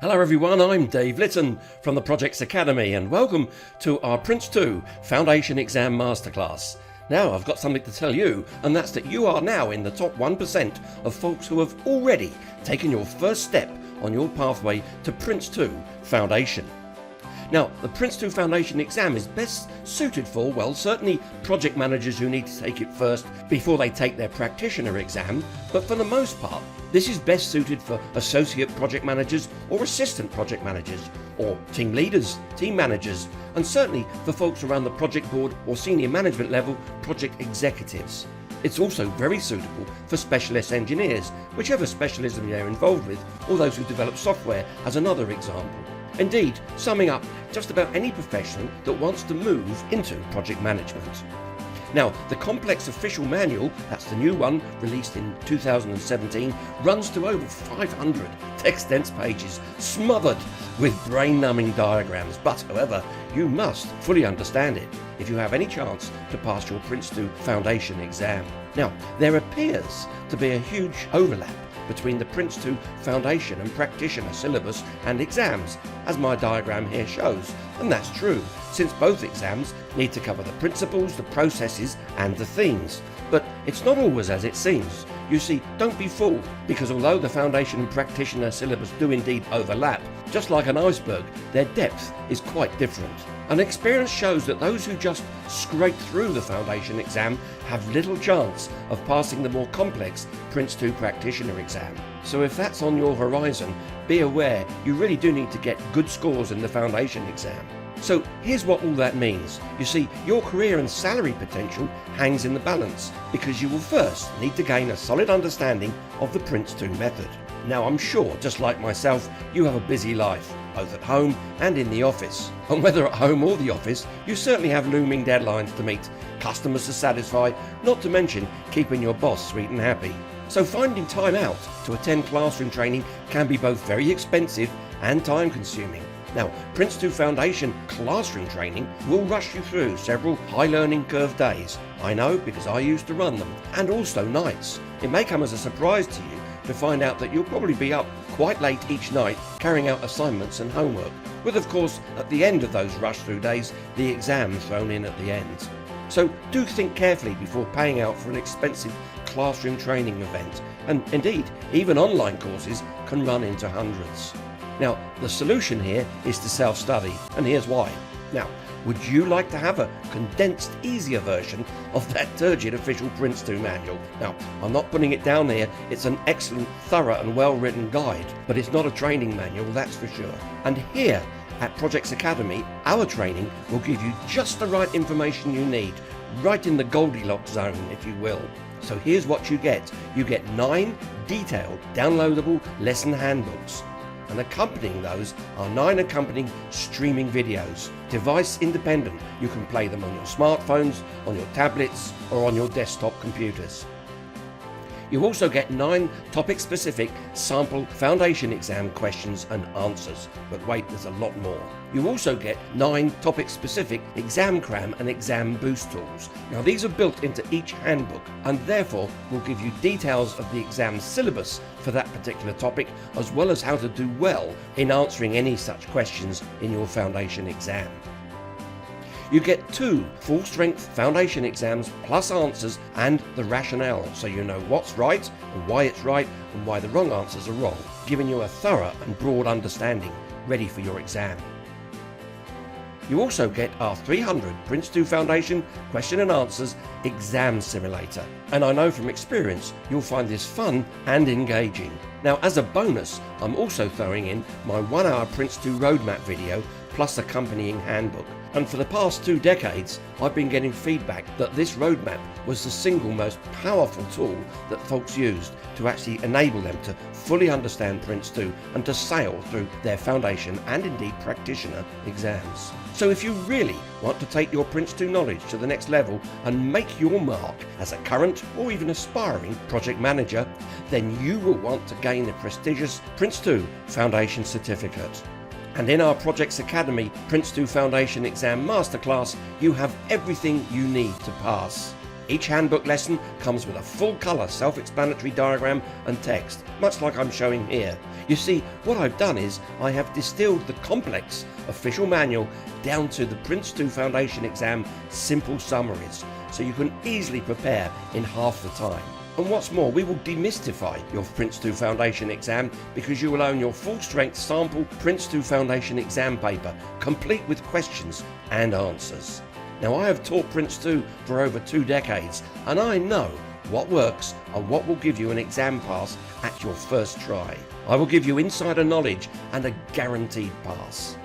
Hello everyone, I'm Dave Litton from the Projex Academy and welcome to our PRINCE2 Foundation Exam Masterclass. Now I've got something to tell you, and that's that you are now in the top 1% of folks who have already taken your first step on your pathway to PRINCE2 Foundation. Now, the PRINCE2 Foundation exam is best suited for, well, certainly project managers who need to take it first before they take their practitioner exam, but for the most part, this is best suited for associate project managers or assistant project managers, or team leaders, team managers, and certainly for folks around the project board or senior management level project executives. It's also very suitable for specialist engineers, whichever specialism they're involved with, or those who develop software as another example. Indeed, summing up just about any professional that wants to move into project management. Now, the complex official manual, that's the new one released in 2017, runs to over 500 text-dense pages, smothered with brain-numbing diagrams. But, however, you must fully understand it if you have any chance to pass your PRINCE2 Foundation exam. Now, there appears to be a huge overlap between the PRINCE2 Foundation and Practitioner syllabus and exams, as my diagram here shows. And that's true, since both exams need to cover the principles, the processes and the themes. But it's not always as it seems. You see, don't be fooled, because although the Foundation and Practitioner syllabus do indeed overlap, just like an iceberg, their depth is quite different. And experience shows that those who just scrape through the Foundation exam have little chance of passing the more complex PRINCE2 Practitioner exam. So if that's on your horizon, be aware you really do need to get good scores in the Foundation exam. So here's what all that means. You see, your career and salary potential hangs in the balance, because you will first need to gain a solid understanding of the PRINCE2 method. Now, I'm sure, just like myself, you have a busy life, both at home and in the office. And whether at home or the office, you certainly have looming deadlines to meet, customers to satisfy, not to mention keeping your boss sweet and happy. So finding time out to attend classroom training can be both very expensive and time-consuming. Now, PRINCE2 Foundation classroom training will rush you through several high learning curve days. I know, because I used to run them, and also nights. It may come as a surprise to you to find out that you'll probably be up quite late each night carrying out assignments and homework, with of course at the end of those rush through days the exam thrown in at the end. So do think carefully before paying out for an expensive classroom training event, and indeed even online courses can run into hundreds. Now, the solution here is to self-study, and here's why. Now, would you like to have a condensed, easier version of that turgid official PRINCE2 manual? Now, I'm not putting it down there. It's an excellent, thorough and well-written guide, but it's not a training manual, that's for sure. And here at Projex Academy, our training will give you just the right information you need, right in the Goldilocks zone, if you will. So here's what you get. You get 9 detailed, downloadable lesson handbooks. And accompanying those are 9 accompanying streaming videos. Device independent, you can play them on your smartphones, on your tablets, or on your desktop computers. You also get 9 topic-specific sample foundation exam questions and answers. But wait, there's a lot more. You also get 9 topic-specific exam cram and exam boost tools. Now, these are built into each handbook and therefore will give you details of the exam syllabus for that particular topic, as well as how to do well in answering any such questions in your foundation exam. You get 2 full-strength foundation exams plus answers and the rationale, so you know what's right and why it's right and why the wrong answers are wrong, giving you a thorough and broad understanding ready for your exam. You also get our 300 PRINCE2 Foundation Question and Answers Exam Simulator. And I know from experience you'll find this fun and engaging. Now, as a bonus, I'm also throwing in my 1-hour PRINCE2 roadmap video plus accompanying handbook. And for the past 2 decades, I've been getting feedback that this roadmap was the single most powerful tool that folks used to actually enable them to fully understand PRINCE2 and to sail through their foundation and indeed practitioner exams. So if you really want to take your PRINCE2 knowledge to the next level and make your mark as a current or even aspiring project manager, then you will want to gain the prestigious PRINCE2 Foundation Certificate. And in our Projex Academy PRINCE2 Foundation Exam Masterclass, you have everything you need to pass. Each handbook lesson comes with a full-colour self-explanatory diagram and text, much like I'm showing here. You see, what I've done is I have distilled the complex official manual down to the PRINCE2 Foundation Exam simple summaries, so you can easily prepare in half the time. And what's more, we will demystify your PRINCE2 Foundation Exam because you will own your full-strength sample PRINCE2 Foundation Exam paper, complete with questions and answers. Now, I have taught PRINCE2 for over 2 decades, and I know what works and what will give you an exam pass at your first try. I will give you insider knowledge and a guaranteed pass.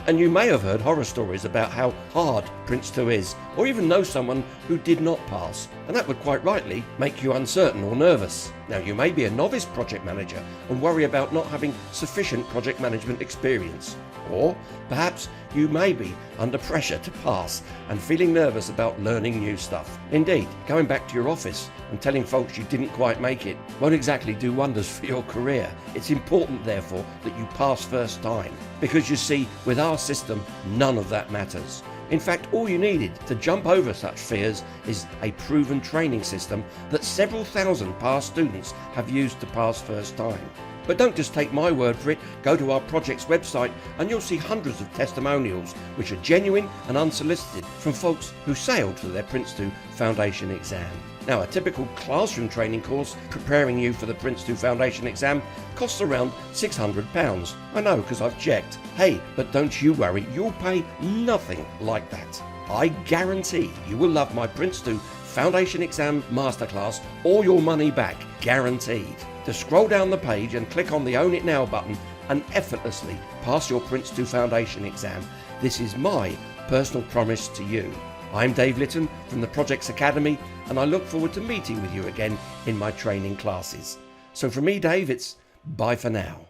And you may have heard horror stories about how hard PRINCE2 is, or even know someone who did not pass, and that would quite rightly make you uncertain or nervous. Now, you may be a novice project manager and worry about not having sufficient project management experience. Or perhaps you may be under pressure to pass and feeling nervous about learning new stuff. Indeed, going back to your office and telling folks you didn't quite make it won't exactly do wonders for your career. It's important, therefore, that you pass first time. Because you see, with our system, none of that matters. In fact, all you needed to jump over such fears is a proven training system that several thousand past students have used to pass first time. But don't just take my word for it. Go to our project's website and you'll see hundreds of testimonials which are genuine and unsolicited from folks who sailed for their PRINCE2 Foundation Exam. Now, a typical classroom training course preparing you for the PRINCE2 Foundation Exam costs around £600. I know, because I've checked. Hey, but don't you worry, you'll pay nothing like that. I guarantee you will love my PRINCE2 Foundation Exam Masterclass or your money back, guaranteed. To scroll down the page and click on the Own It Now button and effortlessly pass your PRINCE2 Foundation Exam. This is my personal promise to you. I'm Dave Litton from the Projex Academy, and I look forward to meeting with you again in my training classes. So from me, Dave, it's bye for now.